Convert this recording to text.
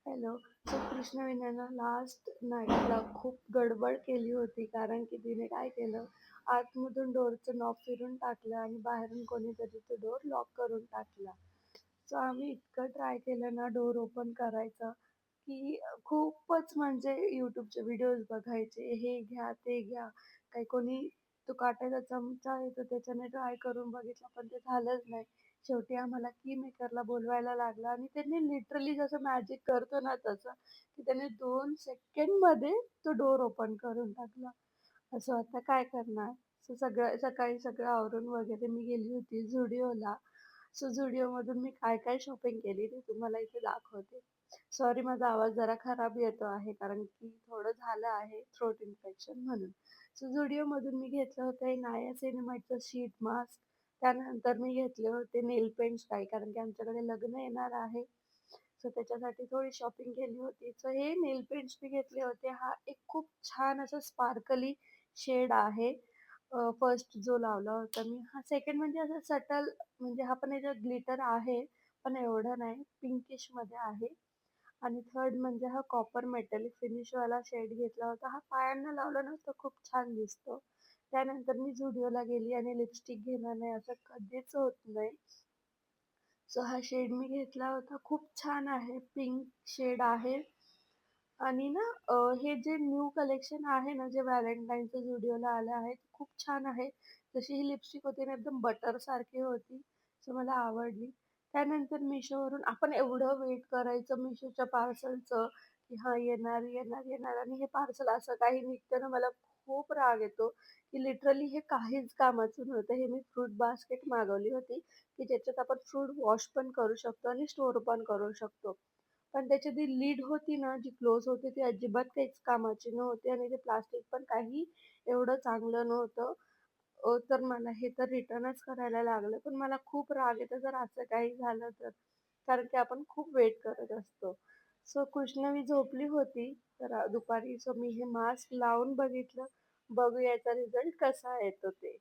Hello. So कृष्णवेणीने ना last नाईटला खूप गडबड केली होती. कारण की तिने काय केलं, आतमधून डोअरचं नॉब फिरून टाकलं आणि बाहेरून कोणीतरी तो डोअर लॉक करून टाकला. सो आम्ही इतकं ट्राय केलं ना डोअर ओपन करायचं, की खूपच म्हणजे YouTubeचे व्हिडिओज बघायचे. हे घ्या, ते घ्या. काही कोणी तो काट्याचा चमचा येतो त्याच्याने ट्राय करून बघितलं, पण ते झालंच नाही. शेवटी आम्हाला की मेकरला बोलवायला लागलं आणि त्यांनी लिटरली जसं मॅजिक करतो ना तसं, की त्याने 2 सेकंडमध्ये तो डोअर ओपन करून टाकला. असं आता काय करणार? सो सगळं सकाळी सगळं आवरून वगैरे मी गेली होती Zudio. सो Zudio मी काय-काय शॉपिंग केली ते तुम्हाला इथे दाखवते. सॉरी माझा आवाज जरा खराब येतो आहे कारण की थोडं झालं आहे थ्रोट इन्फेक्शन म्हणून. सो Zudio मी घेतलं होतं नायसिनामाइडचं शीट मास्क. त्यानंतर मी घेतले होते नेल पेंट्स काही कारण की आमच्याकडे लग्न येणार आहे. सो त्याच्यासाठी थोडी शॉपिंग केली होती. सो हे नेल पेंट्स मी घेतले होते. हा एक खूप छान असा स्पार्कली शेड आहे. फर्स्ट जो लावला होता मी. हा सेकंड म्हणजे असं सटल म्हणजे हा पण याच्यात ग्लिटर आहे, पण एवढं नाही. पिंकिशमध्ये आहे. आणि थर्ड म्हणजे हा कॉपर मेटॅलिक फिनिशवाला शेड घेतला होता. हा पायांना लावला ना तर खूप छान दिसतो. त्यानंतर मी Zudio गेली आणि लिपस्टिक घेणार नाही असं कधीच होत नाही. सो हा शेड मी घेतला होता. खूप छान आहे. पिंक शेड आहे आणि ना हे जे न्यू कलेक्शन आहे ना, जे व्हॅलेंटाईनचं Zudio आलं आहे, खूप छान आहे. जशी ही लिपस्टिक होती ना, एकदम बटरसारखी होती. सो मला आवडली. त्यानंतर Mishoवरून आपण एवढं वेट करायचं Mishoच्या पार्सलचं, की हां, येणार, येणार, येणार आणि हे पार्सल असं काही निघतं ना, मला खूप राग येतो, की लिटरली हे काहीच कामाचं नव्हतं. हे मी फ्रूट बास्केट मागवली होती, की ज्याच्यात आपण फ्रूट वॉश पण करू शकतो आणि स्टोअर पण करू शकतो. पण त्याची जी लीड होती ना, जी क्लोज होती ती अजिबात काहीच कामाची नव्हती आणि ते प्लास्टिक पण काही एवढं चांगलं नव्हतं. तर मला हे तर रिटर्नच करायला लागलं. पण मला खूप राग येतो जर असं काही झालं तर. कारण की आपण खूप वेट करत असतो. सो कृष्णवी झोपली होती तर दुपारी सो मी हे मास्क लावून बघितलं. बघूया याचा रिझल्ट कसा येतो ते.